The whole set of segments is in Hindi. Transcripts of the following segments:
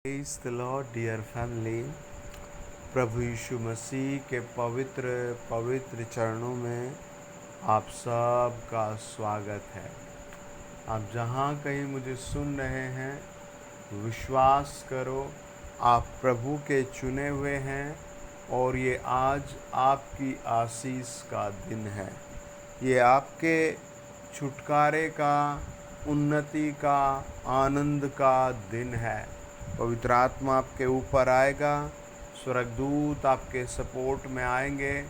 Praise the Lord dear family. प्रभु यीशु मसीह के पवित्र पवित्र चरणों में आप सब का स्वागत है। आप जहाँ कहीं मुझे सुन रहे हैं, विश्वास करो आप प्रभु के चुने हुए हैं और ये आज आपकी आशीष का दिन है। ये आपके छुटकारे का, उन्नति का, आनंद का दिन है। पवित्र आत्मा आपके ऊपर आएगा, स्वर्गदूत आपके सपोर्ट में आएंगे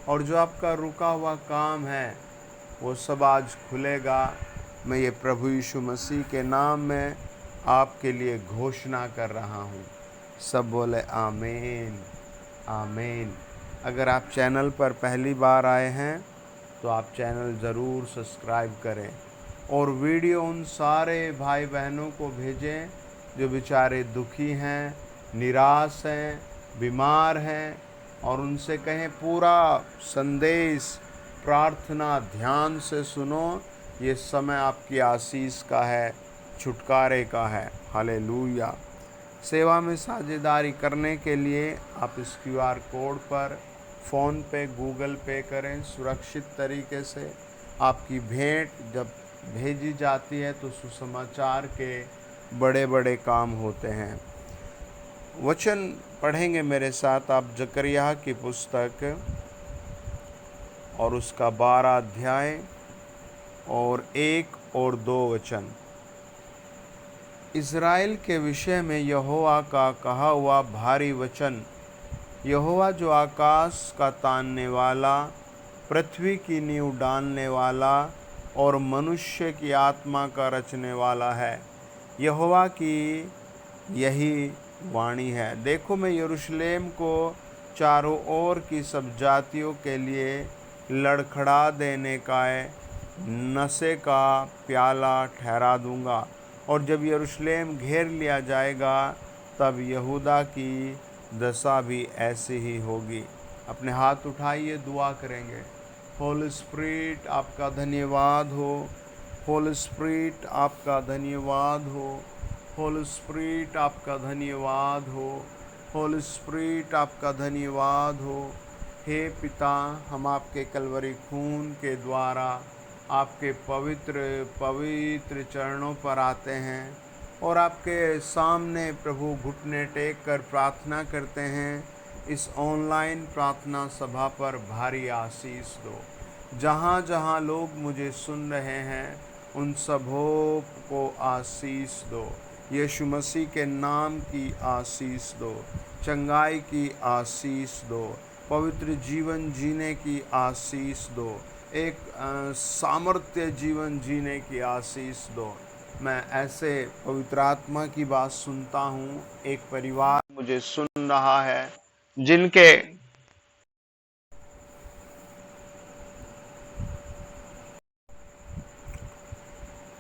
और जो आपका रुका हुआ काम है वो सब आज खुलेगा। मैं ये प्रभु यीशु मसीह के नाम में आपके लिए घोषणा कर रहा हूँ। सब बोले आमीन आमीन। अगर आप चैनल पर पहली बार आए हैं तो आप चैनल ज़रूर सब्सक्राइब करें और वीडियो उन सारे भाई बहनों को भेजें जो बेचारे दुखी हैं, निराश हैं, बीमार हैं, और उनसे कहें पूरा संदेश प्रार्थना ध्यान से सुनो। ये समय आपकी आशीष का है, छुटकारे का है। हालेलुया। सेवा में साझेदारी करने के लिए आप इस QR कोड पर फ़ोन पे, गूगल पे करें सुरक्षित तरीके से। आपकी भेंट जब भेजी जाती है तो सुसमाचार के बड़े बड़े काम होते हैं। वचन पढ़ेंगे मेरे साथ आप जकरिया की पुस्तक और उसका 12 अध्याय और 1 और 2 वचन। इज़राइल के विषय में यहोवा का कहा हुआ भारी वचन। यहोवा जो आकाश का तानने वाला, पृथ्वी की नींव डालने वाला और मनुष्य की आत्मा का रचने वाला है, यहोवा की यही वाणी है। देखो, मैं यरूशलेम को चारों ओर की सब जातियों के लिए लड़खड़ा देने का नशे का प्याला ठहरा दूंगा, और जब यरूशलेम घेर लिया जाएगा तब यहूदा की दशा भी ऐसी ही होगी। अपने हाथ उठाइए, दुआ करेंगे। होली स्पिरिट आपका धन्यवाद हो। होली स्पिरिट आपका धन्यवाद हो। होली स्पिरिट आपका धन्यवाद हो। होली स्पिरिट आपका धन्यवाद हो। हे पिता, हम आपके कलवरी खून के द्वारा आपके पवित्र पवित्र चरणों पर आते हैं और आपके सामने प्रभु घुटने टेक कर प्रार्थना करते हैं। इस ऑनलाइन प्रार्थना सभा पर भारी आशीष दो। जहाँ जहाँ लोग मुझे सुन रहे हैं उन सबों को आशीष दो। यीशु मसीह के नाम की आशीष दो, चंगाई की आशीष दो, पवित्र जीवन जीने की आशीष दो, एक सामर्थ्य जीवन जीने की आशीष दो। मैं ऐसे पवित्र आत्मा की बात सुनता हूँ। एक परिवार मुझे सुन रहा है जिनके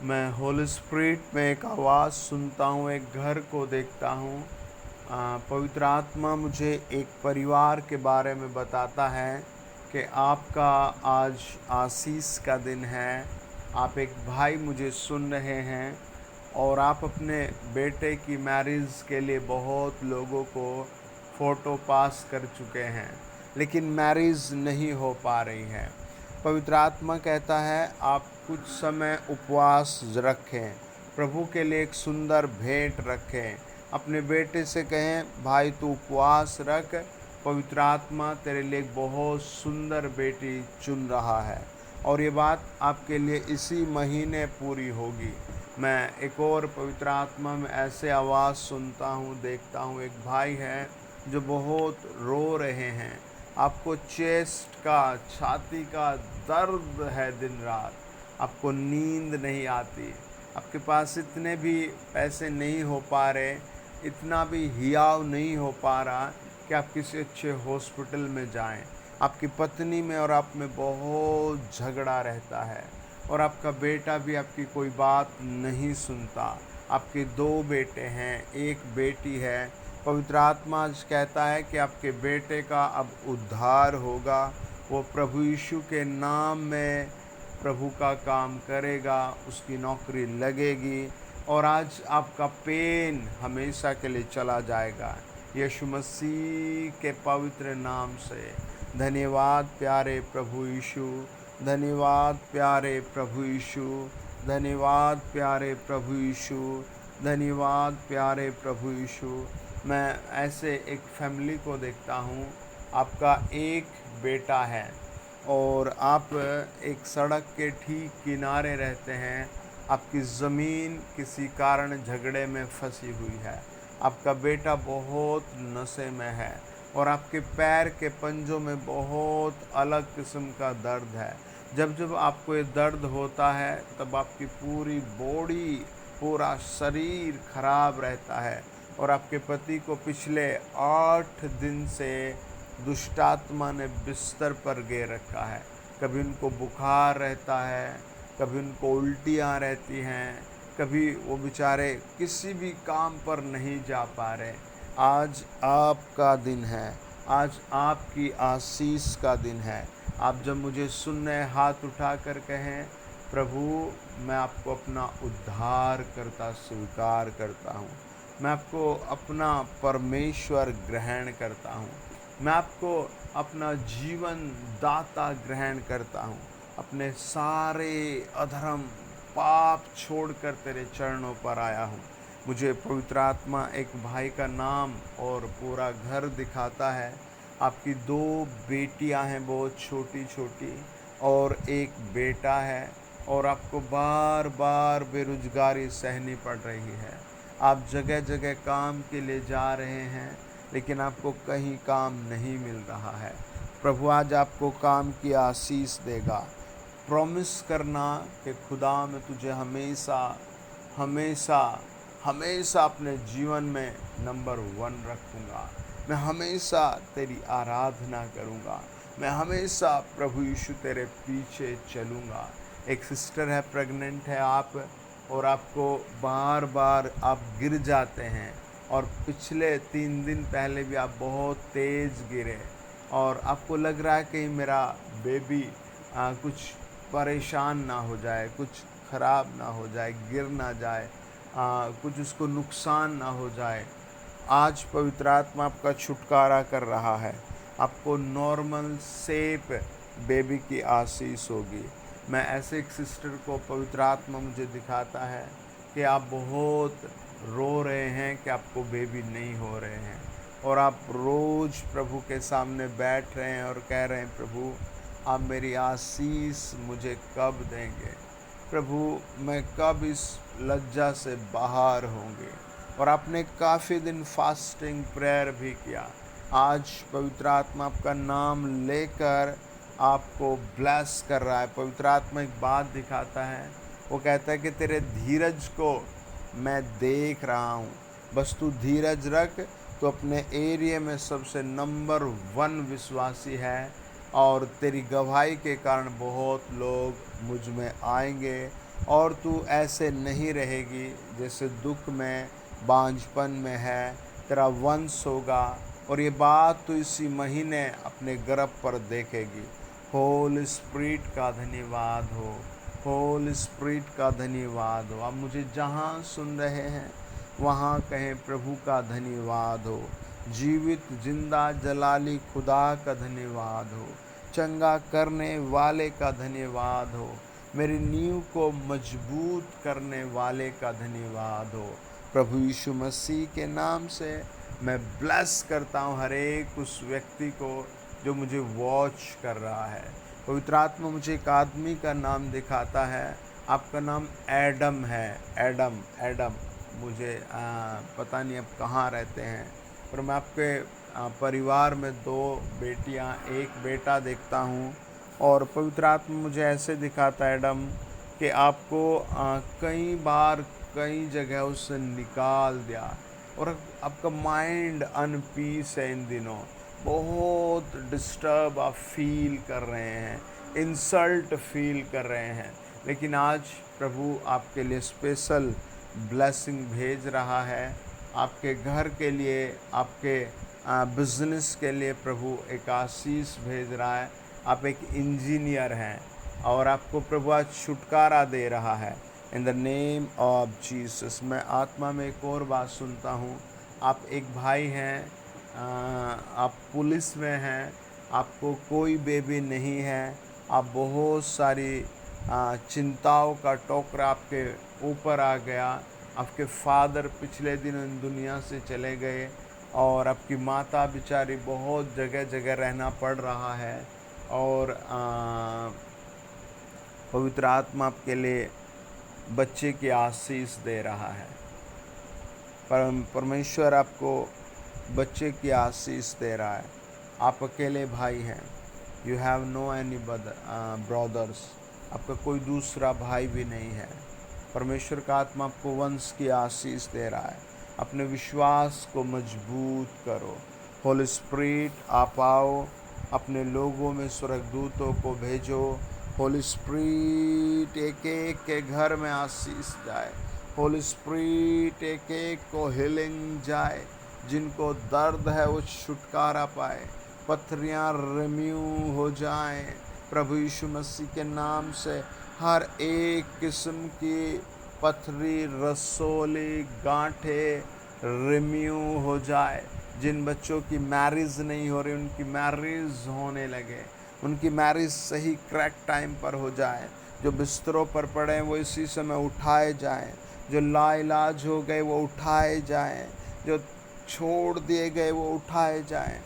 मैं होली स्पिरिट में एक आवाज़ सुनता हूँ, एक घर को देखता हूँ। पवित्र आत्मा मुझे एक परिवार के बारे में बताता है कि आपका आज आशीष का दिन है। आप एक भाई मुझे सुन रहे हैं और आप अपने बेटे की मैरिज के लिए बहुत लोगों को फ़ोटो पास कर चुके हैं, लेकिन मैरिज नहीं हो पा रही है। पवित्र आत्मा कहता है आप कुछ समय उपवास रखें, प्रभु के लिए एक सुंदर भेंट रखें। अपने बेटे से कहें, भाई तू उपवास रख, पवित्र आत्मा तेरे लिए एक बहुत सुंदर बेटी चुन रहा है और ये बात आपके लिए इसी महीने पूरी होगी। मैं एक और पवित्र आत्मा में ऐसे आवाज़ सुनता हूँ, देखता हूँ। एक भाई है जो बहुत रो रहे हैं। आपको चेस्ट का, छाती का दर्द है दिन रात, आपको नींद नहीं आती, आपके पास इतने भी पैसे नहीं हो पा रहे, इतना भी हियाव नहीं हो पा रहा कि आप किसी अच्छे हॉस्पिटल में जाएं। आपकी पत्नी में और आप में बहुत झगड़ा रहता है और आपका बेटा भी आपकी कोई बात नहीं सुनता। आपके 2 बेटे हैं, 1 बेटी है। पवित्र आत्मा आज कहता है कि आपके बेटे का अब उद्धार होगा। वो प्रभु यीशु के नाम में प्रभु का काम करेगा, उसकी नौकरी लगेगी। और आज आपका पेन हमेशा के लिए चला जाएगा, यीशु मसीह के पवित्र नाम से। धन्यवाद प्यारे प्रभु यीशु, धन्यवाद प्यारे प्रभु यीशु, धन्यवाद प्यारे प्रभु यीशु, धन्यवाद प्यारे प्रभु यीशु। मैं ऐसे एक फैमिली को देखता हूँ, आपका एक बेटा है और आप एक सड़क के ठीक किनारे रहते हैं। आपकी ज़मीन किसी कारण झगड़े में फंसी हुई है। आपका बेटा बहुत नशे में है और आपके पैर के पंजों में बहुत अलग किस्म का दर्द है। जब जब आपको ये दर्द होता है तब आपकी पूरी बॉडी, पूरा शरीर खराब रहता है। और आपके पति को पिछले 8 दिन से दुष्टात्मा ने बिस्तर पर गिर रखा है। कभी उनको बुखार रहता है, कभी उनको उल्टियाँ रहती हैं, कभी वो बेचारे किसी भी काम पर नहीं जा पा रहे। आज आपका दिन है, आज आपकी आशीष का दिन है। आप जब मुझे सुन रहे हाथ उठा कर कहें, प्रभु मैं आपको अपना उद्धार करता स्वीकार करता हूँ, मैं आपको अपना परमेश्वर ग्रहण करता हूँ, मैं आपको अपना जीवन दाता ग्रहण करता हूँ। अपने सारे अधर्म पाप छोड़कर तेरे चरणों पर आया हूँ। मुझे पवित्र आत्मा एक भाई का नाम और पूरा घर दिखाता है। आपकी 2 बेटियां हैं बहुत छोटी छोटी और एक बेटा है और आपको बार बार बेरोजगारी सहनी पड़ रही है। आप जगह जगह काम के लिए जा रहे हैं लेकिन आपको कहीं काम नहीं मिल रहा है। प्रभु आज आपको काम की आशीष देगा। प्रॉमिस करना कि खुदा मैं तुझे हमेशा हमेशा हमेशा अपने जीवन में नंबर 1 रखूँगा। मैं हमेशा तेरी आराधना करूँगा। मैं हमेशा प्रभु यीशु तेरे पीछे चलूँगा। एक सिस्टर है, प्रेग्नेंट है आप, और आपको बार बार आप गिर जाते हैं और पिछले 3 दिन पहले भी आप बहुत तेज़ गिरे और आपको लग रहा है कि मेरा बेबी कुछ परेशान ना हो जाए, कुछ ख़राब ना हो जाए, गिर ना जाए, कुछ उसको नुकसान ना हो जाए। आज पवित्र आत्मा आपका छुटकारा कर रहा है। आपको नॉर्मल सेफ बेबी की आशीष होगी। मैं ऐसे एक सिस्टर को पवित्र आत्मा मुझे दिखाता है कि आप बहुत रो रहे हैं कि आपको बेबी नहीं हो रहे हैं और आप रोज़ प्रभु के सामने बैठ रहे हैं और कह रहे हैं, प्रभु आप मेरी आशीष मुझे कब देंगे, प्रभु मैं कब इस लज्जा से बाहर होंगे। और आपने काफ़ी दिन फास्टिंग प्रेयर भी किया। आज पवित्र आत्मा आपका नाम लेकर आपको ब्लेस कर रहा है। पवित्र आत्मा एक बात दिखाता है, वो कहता है कि तेरे धीरज को मैं देख रहा हूँ, बस तू धीरज रख। तो अपने एरिया में सबसे नंबर 1 विश्वासी है और तेरी गवाही के कारण बहुत लोग मुझ में आएंगे और तू ऐसे नहीं रहेगी जैसे दुख में बांझपन में है। तेरा वंश होगा और ये बात तो इसी महीने अपने गर्भ पर देखेगी। होल स्पिरिट का धन्यवाद हो, होल स्पिरिट का धन्यवाद हो। आप मुझे जहाँ सुन रहे हैं वहाँ कहें, प्रभु का धन्यवाद हो। जीवित जिंदा जलाली खुदा का धन्यवाद हो। चंगा करने वाले का धन्यवाद हो। मेरी नींव को मजबूत करने वाले का धन्यवाद हो। प्रभु यीशु मसीह के नाम से मैं ब्लेस करता हूँ हर एक उस व्यक्ति को जो मुझे वॉच कर रहा है। पवित्र आत्मा मुझे एक आदमी का नाम दिखाता है, आपका नाम एडम है। एडम एडम मुझे पता नहीं आप कहाँ रहते हैं, पर मैं आपके परिवार में 2 बेटियां, 1 बेटा देखता हूँ। और पवित्र आत्मा मुझे ऐसे दिखाता है एडम कि आपको कई बार कई जगह उससे निकाल दिया और आपका माइंड अनपीस है। इन दिनों बहुत डिस्टर्ब आप फील कर रहे हैं, इंसल्ट फील कर रहे हैं, लेकिन आज प्रभु आपके लिए स्पेशल ब्लेसिंग भेज रहा है। आपके घर के लिए, आपके बिजनेस के लिए प्रभु एक आशीष भेज रहा है। आप एक इंजीनियर हैं और आपको प्रभु आज छुटकारा दे रहा है। In the name of Jesus. मैं आत्मा में एक और बात सुनता हूँ। आप एक भाई हैं, आप पुलिस में हैं, आपको कोई बेबी नहीं है, आप बहुत सारी चिंताओं का टोकरा आपके ऊपर आ गया। आपके फादर पिछले दिन इन दुनिया से चले गए और आपकी माता बेचारी बहुत जगह जगह रहना पड़ रहा है। और पवित्र आत्मा आपके लिए बच्चे की आशीष दे रहा है। परमेश्वर आपको बच्चे की आशीष दे रहा है। आप अकेले भाई हैं। You have no any brothers. आपका कोई दूसरा भाई भी नहीं है। परमेश्वर का आत्मा आपको वंश की आशीष दे रहा है। अपने विश्वास को मजबूत करो। होली स्पिरिट आप आओ, अपने लोगों में स्वर्गदूतों को भेजो। होली स्पिरिट एक एक के घर में आशीष जाए। होली स्पिरिट एक एक को हीलिंग जाए। जिनको दर्द है वो छुटकारा पाए, पथरियाँ रिम्यू हो जाएं। प्रभु यीशु मसीह के नाम से हर एक किस्म की पथरी, रसोली, गांठें रिम्यू हो जाए। जिन बच्चों की मैरिज नहीं हो रही उनकी मैरिज होने लगे। उनकी मैरिज सही करेक्ट टाइम पर हो जाए। जो बिस्तरों पर पड़े हैं वो इसी समय उठाए जाएं। जो लाइलाज हो गए वो उठाए जाएं। जो छोड़ दिए गए वो उठाए जाएं,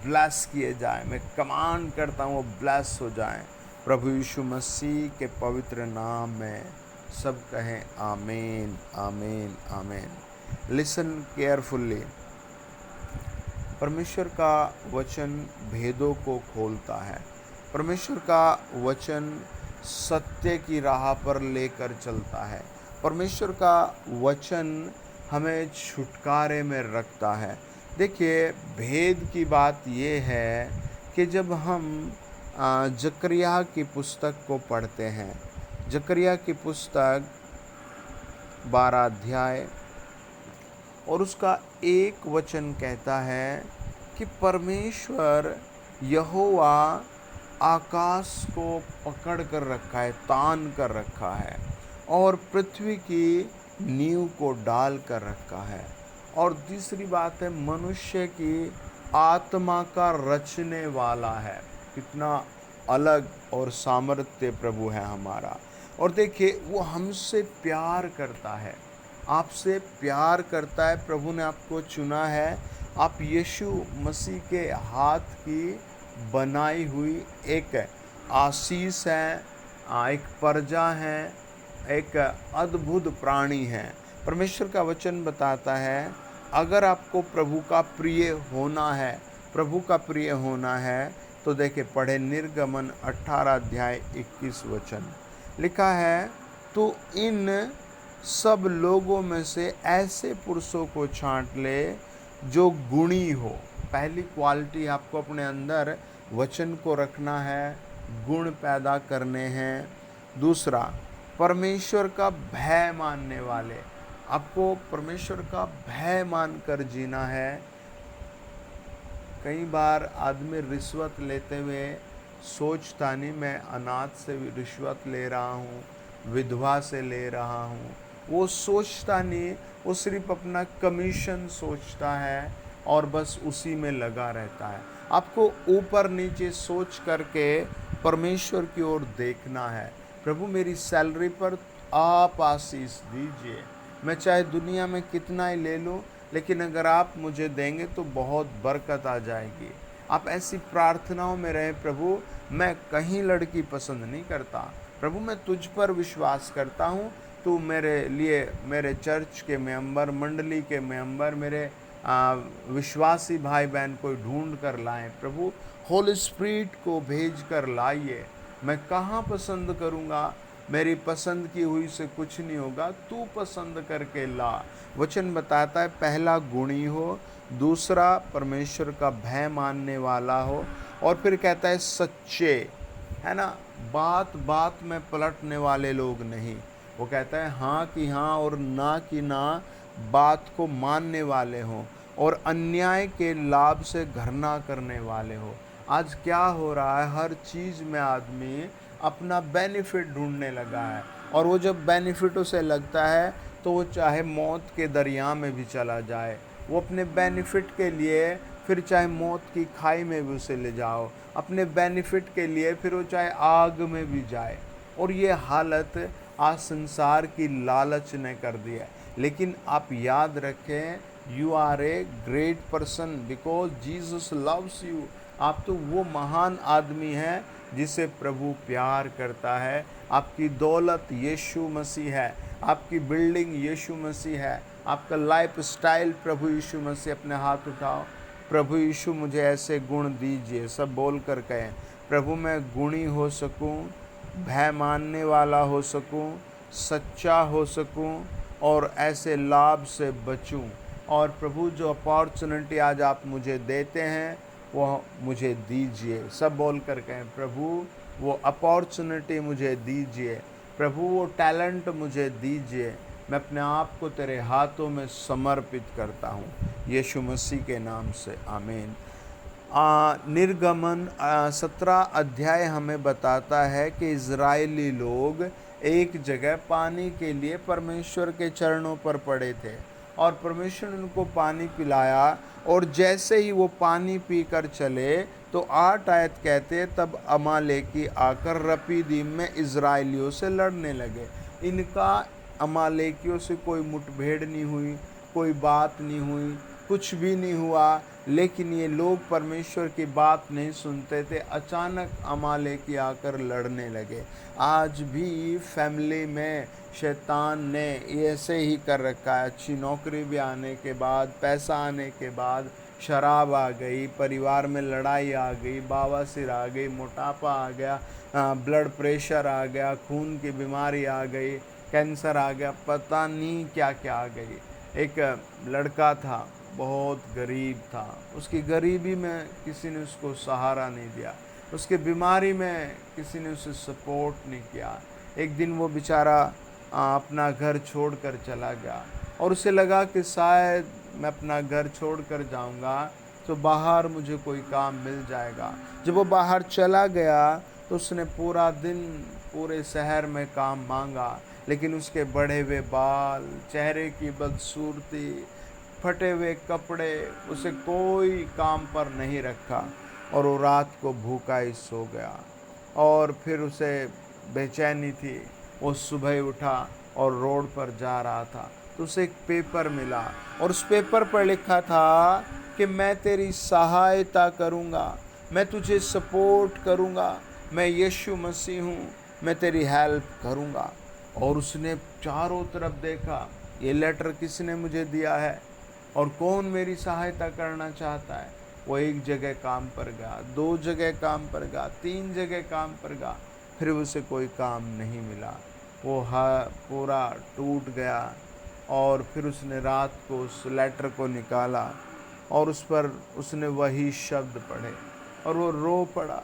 ब्लेस किए जाएं। मैं कमांड करता हूँ वो ब्लेस हो जाएं प्रभु यीशु मसीह के पवित्र नाम में। सब कहें आमीन, आमीन, आमीन। Listen carefully. परमेश्वर का वचन भेदों को खोलता है। परमेश्वर का वचन सत्य की राह पर लेकर चलता है। परमेश्वर का वचन हमें छुटकारे में रखता है। देखिए, भेद की बात ये है कि जब हम जकरिया की पुस्तक को पढ़ते हैं, जकरिया की पुस्तक 12 अध्याय और उसका एक वचन कहता है कि परमेश्वर यहोवा आकाश को पकड़ कर रखा है, तान कर रखा है और पृथ्वी की नींव को डाल कर रखा है। और तीसरी बात है, मनुष्य की आत्मा का रचने वाला है। कितना अलग और सामर्थ्य प्रभु है हमारा। और देखिए, वो हमसे प्यार करता है, आपसे प्यार करता है। प्रभु ने आपको चुना है। आप यीशु मसीह के हाथ की बनाई हुई एक आशीष है, एक प्रजा है, एक अद्भुत प्राणी है। परमेश्वर का वचन बताता है, अगर आपको प्रभु का प्रिय होना है, प्रभु का प्रिय होना है, तो देखिए पढ़े निर्गमन 18 अध्याय 21 वचन लिखा है, तो इन सब लोगों में से ऐसे पुरुषों को छांट ले जो गुणी हो। पहली क्वालिटी आपको अपने अंदर वचन को रखना है, गुण पैदा करने हैं। दूसरा, परमेश्वर का भय मानने वाले। आपको परमेश्वर का भय मानकर जीना है। कई बार आदमी रिश्वत लेते हुए सोचता नहीं, मैं अनाथ से रिश्वत ले रहा हूँ, विधवा से ले रहा हूँ। वो सोचता नहीं, वो सिर्फ अपना कमीशन सोचता है और बस उसी में लगा रहता है। आपको ऊपर नीचे सोच करके परमेश्वर की ओर देखना है। प्रभु, मेरी सैलरी पर आप आशीष दीजिए। मैं चाहे दुनिया में कितना ही ले लूँ, लेकिन अगर आप मुझे देंगे तो बहुत बरकत आ जाएगी। आप ऐसी प्रार्थनाओं में रहें, प्रभु मैं कहीं लड़की पसंद नहीं करता, प्रभु मैं तुझ पर विश्वास करता हूँ। तू मेरे लिए, मेरे चर्च के मेंबर, मंडली के मेंबर, मेरे विश्वासी भाई बहन को ढूंढ कर लाएं। प्रभु होली स्पिरिट को भेज कर लाइए। मैं कहाँ पसंद करूँगा, मेरी पसंद की हुई से कुछ नहीं होगा, तू पसंद करके ला। वचन बताता है, पहला गुणी हो, दूसरा परमेश्वर का भय मानने वाला हो, और फिर कहता है सच्चे, है ना, बात बात में पलटने वाले लोग नहीं। वो कहता है हाँ कि हाँ और ना कि ना बात को मानने वाले हों, और अन्याय के लाभ से घृणा करने वाले हो। आज क्या हो रहा है, हर चीज़ में आदमी अपना बेनिफिट ढूंढने लगा है। और वो जब बेनिफिट उसे लगता है तो वो चाहे मौत के दरिया में भी चला जाए, वो अपने बेनिफिट के लिए फिर चाहे मौत की खाई में भी उसे ले जाओ, अपने बेनिफिट के लिए फिर वो चाहे आग में भी जाए। और ये हालत आज संसार की लालच ने कर दिया है। लेकिन आप याद रखें, you are a great person because Jesus loves you. आप तो वो महान आदमी हैं जिसे प्रभु प्यार करता है। आपकी दौलत यीशु मसीह है, आपकी बिल्डिंग यीशु मसीह है, आपका लाइफ स्टाइल प्रभु यीशु मसीह। अपने हाथ उठाओ, प्रभु यीशु मुझे ऐसे गुण दीजिए, सब बोल कर कहें, प्रभु मैं गुणी हो सकूं, भय मानने वाला हो सकूं, सच्चा हो सकूं और ऐसे लाभ से बचूं। और प्रभु जो अपॉर्चुनिटी आज आप मुझे देते हैं वो मुझे दीजिए। सब बोल कर कहें, प्रभु वो अपॉर्चुनिटी मुझे दीजिए, प्रभु वो टैलेंट मुझे दीजिए। मैं अपने आप को तेरे हाथों में समर्पित करता हूँ, यीशु मसीह के नाम से, आमीन। निर्गमन 17 अध्याय हमें बताता है कि इज़राइली लोग एक जगह पानी के लिए परमेश्वर के चरणों पर पड़े थे और परमेश्वर ने उनको पानी पिलाया। और जैसे ही वो पानी पीकर चले तो 8 आयत कहते, तब अमालेकी आकर रपीदीम में इज़राइलियों से लड़ने लगे। इनका अमालेकियों से कोई मुठभेड़ नहीं हुई, कोई बात नहीं हुई, कुछ भी नहीं हुआ, लेकिन ये लोग परमेश्वर की बात नहीं सुनते थे। अचानक अमालेकी आकर लड़ने लगे। आज भी फैमिली में शैतान ने ऐसे ही कर रखा है। अच्छी नौकरी भी आने के बाद, पैसा आने के बाद शराब आ गई, परिवार में लड़ाई आ गई, बवासीर आ गई, मोटापा आ गया, ब्लड प्रेशर आ गया, खून की बीमारी आ गई, कैंसर आ गया, पता नहीं क्या क्या आ गई। एक लड़का था, बहुत गरीब था, उसकी गरीबी में किसी ने उसको सहारा नहीं दिया, उसकी बीमारी में किसी ने उसे सपोर्ट नहीं किया। एक दिन वो बेचारा अपना घर छोड़कर चला गया और उसे लगा कि शायद मैं अपना घर छोड़कर जाऊंगा तो बाहर मुझे कोई काम मिल जाएगा। जब वो बाहर चला गया तो उसने पूरा दिन पूरे शहर में काम मांगा, लेकिन उसके बढ़े हुए बाल, चेहरे की बदसूरती, फटे हुए कपड़े, उसे कोई काम पर नहीं रखा और वो रात को भूखा ही सो गया। और फिर उसे बेचैनी थी। वो सुबह उठा और रोड पर जा रहा था तो उसे एक पेपर मिला और उस पेपर पर लिखा था कि मैं तेरी सहायता करूँगा, मैं तुझे सपोर्ट करूँगा, मैं यीशु मसीह हूँ, मैं तेरी हेल्प करूँगा। और उसने चारों तरफ देखा, ये लेटर किसने मुझे दिया है और कौन मेरी सहायता करना चाहता है। वो एक जगह काम पर गया, 2 जगह काम पर गया, 3 जगह काम पर गया, फिर उसे कोई काम नहीं मिला। वो पूरा टूट गया और फिर उसने रात को उस लेटर को निकाला और उस पर उसने वही शब्द पढ़े और वो रो पड़ा।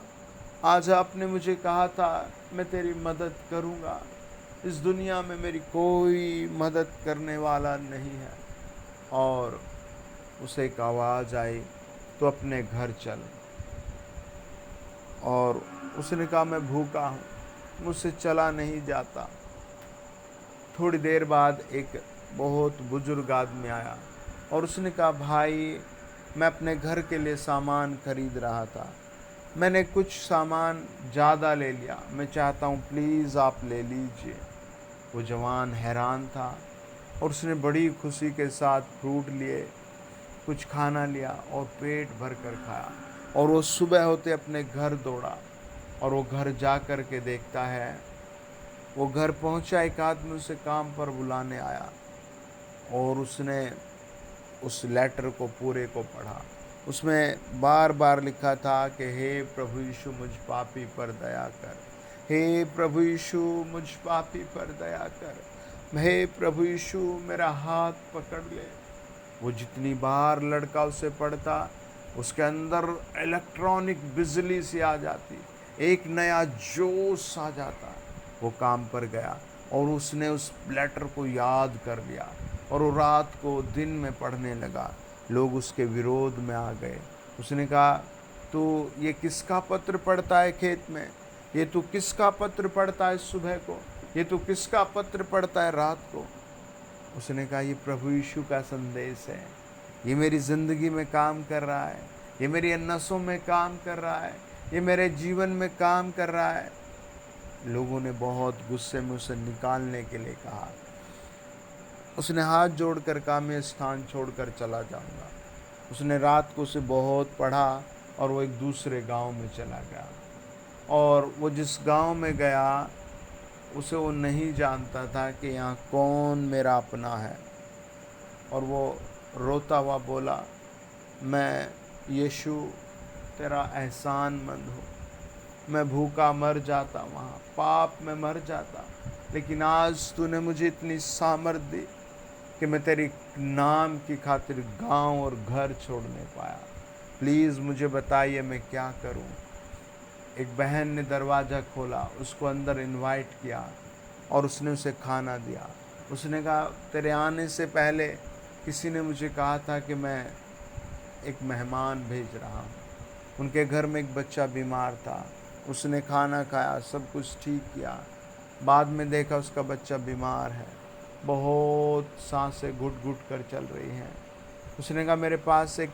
आज आपने मुझे कहा था मैं तेरी मदद करूँगा, इस दुनिया में मेरी कोई मदद करने वाला नहीं है। और उसे एक आवाज़ आई, तो अपने घर चल। और उसने कहा मैं भूखा हूँ, मुझसे चला नहीं जाता। थोड़ी देर बाद एक बहुत बुजुर्ग आदमी आया और उसने कहा भाई मैं अपने घर के लिए सामान खरीद रहा था, मैंने कुछ सामान ज़्यादा ले लिया, मैं चाहता हूँ प्लीज़ आप ले लीजिए। वो जवान हैरान था और उसने बड़ी खुशी के साथ फ्रूट लिए, कुछ खाना लिया और पेट भर कर खाया। और वो सुबह होते अपने घर दौड़ा और वो घर जा कर के देखता है, वो घर पहुंचा, एक आदमी उसे काम पर बुलाने आया और उसने उस लेटर को पूरे को पढ़ा। उसमें बार बार लिखा था कि हे प्रभु यीशु मुझ पापी पर दया कर, हे प्रभु यीशु मुझ पापी पर दया कर, हे प्रभु यीशु मेरा हाथ पकड़ ले। वो जितनी बार लड़का उसे पढ़ता उसके अंदर इलेक्ट्रॉनिक बिजली सी आ जाती, एक नया जोश आ जाता। वो काम पर गया और उसने उस लेटर को याद कर लिया और वो रात को दिन में पढ़ने लगा। लोग उसके विरोध में आ गए। उसने कहा तू ये किसका पत्र पढ़ता है खेत में, ये तू किसका पत्र पढ़ता है सुबह को। ये तू किसका पत्र पढ़ता है रात को? उसने कहा, ये प्रभु यीशु का संदेश है, ये मेरी ज़िंदगी में काम कर रहा है, ये मेरी नसों में काम कर रहा है, ये मेरे जीवन में काम कर रहा है। लोगों ने बहुत गुस्से में उसे निकालने के लिए कहा। उसने हाथ जोड़कर कहा, मैं स्थान छोड़कर चला जाऊंगा। उसने रात को उसे बहुत पढ़ा और वो एक दूसरे गांव में चला गया। और वो जिस गांव में गया उसे वो नहीं जानता था कि यहाँ कौन मेरा अपना है। और वो रोता हुआ बोला, मैं यीशु तेरा एहसानमंद हूँ, मैं भूखा मर जाता, वहाँ पाप में मर जाता, लेकिन आज तूने मुझे इतनी सामर्थ दी कि मैं तेरी नाम की खातिर गांव और घर छोड़ने पाया। प्लीज़ मुझे बताइए मैं क्या करूं। एक बहन ने दरवाज़ा खोला, उसको अंदर इनवाइट किया और उसने उसे खाना दिया। उसने कहा, तेरे आने से पहले किसी ने मुझे कहा था कि मैं एक मेहमान भेज रहा हूँ। उनके घर में एक बच्चा बीमार था, उसने खाना खाया, सब कुछ ठीक किया। बाद में देखा उसका बच्चा बीमार है, बहुत सांसें घुट घुट कर चल रही हैं। उसने कहा, मेरे पास एक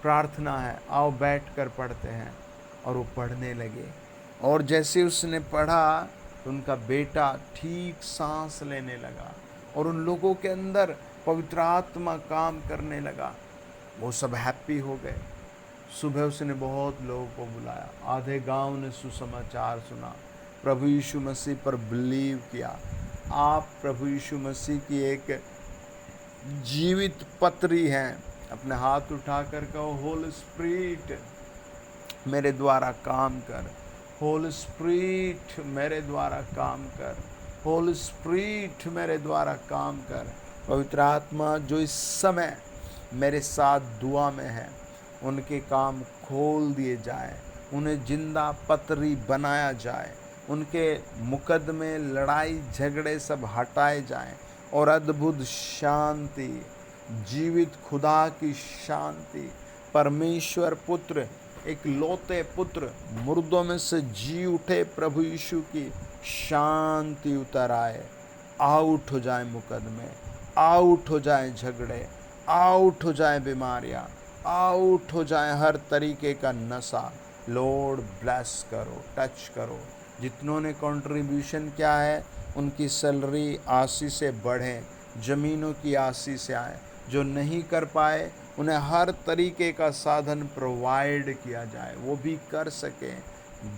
प्रार्थना है, आओ बैठ कर पढ़ते हैं। और वो पढ़ने लगे। और जैसे उसने पढ़ा तो उनका बेटा ठीक सांस लेने लगा और उन लोगों के अंदर पवित्र आत्मा काम करने लगा। वो सब हैप्पी हो गए। सुबह उसने बहुत लोगों को बुलाया, आधे गांव ने सुसमाचार सुना, प्रभु यीशु मसीह पर बिलीव किया। आप प्रभु यीशु मसीह की एक जीवित पत्री हैं। अपने हाथ उठाकर कहो, होली स्पिरिट मेरे द्वारा काम कर, होली स्पिरिट मेरे द्वारा काम कर, होली स्पिरिट मेरे द्वारा काम कर। पवित्र आत्मा जो इस समय मेरे साथ दुआ में है, उनके काम खोल दिए जाए, उन्हें जिंदा पत्री बनाया जाए, उनके मुकदमे लड़ाई झगड़े सब हटाए जाएं और अद्भुत शांति, जीवित खुदा की शांति, परमेश्वर पुत्र, एक लौते पुत्र, मुर्दों में से जी उठे प्रभु यीशु की शांति उतर आए। आउट हो जाए मुकदमे, आउट हो जाए झगड़े, आउट हो जाए बीमारियां, आउट हो जाए हर तरीके का नशा। लॉर्ड ब्लेस करो, टच करो। जितनों ने कंट्रीब्यूशन किया है उनकी सैलरी आशीष से बढ़े, ज़मीनों की आशीष से आए। जो नहीं कर पाए उन्हें हर तरीके का साधन प्रोवाइड किया जाए, वो भी कर सकें।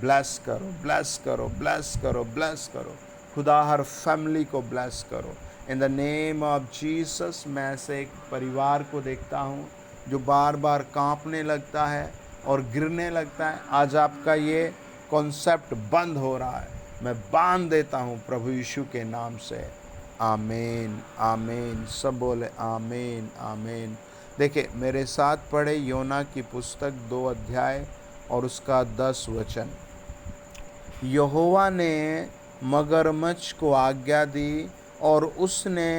ब्लेस करो, ब्लेस करो, ब्लेस करो, ब्लेस करो। खुदा हर फैमिली को ब्लेस करो in the name of Jesus. मैं ऐसे एक परिवार को देखता हूँ जो बार बार कांपने लगता है और गिरने लगता है। आज आपका ये कॉन्सेप्ट बंद हो रहा है, मैं बांध देता हूँ प्रभु यीशु के नाम से। आमीन, आमीन। सब बोले आमीन, आमीन। देखिए, मेरे साथ पढ़े योना की पुस्तक 2 अध्याय और उसका 10 वचन। यहोवा ने मगरमच्छ को आज्ञा दी और उसने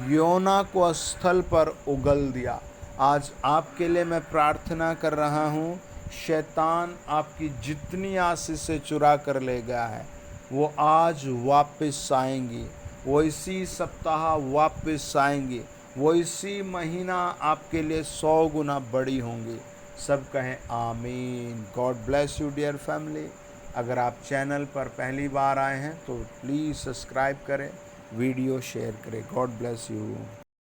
योना को स्थल पर उगल दिया। आज आपके लिए मैं प्रार्थना कर रहा हूँ, शैतान आपकी जितनी आशीषें चुरा कर ले गया है वो आज वापस आएंगी, वो इसी सप्ताह वापस आएंगी, वो इसी महीना आपके लिए 100 गुना बड़ी होंगी। सब कहें आमीन। God bless you dear family. अगर आप चैनल पर पहली बार आए हैं तो प्लीज़ सब्सक्राइब करें, वीडियो शेयर करें। God bless you.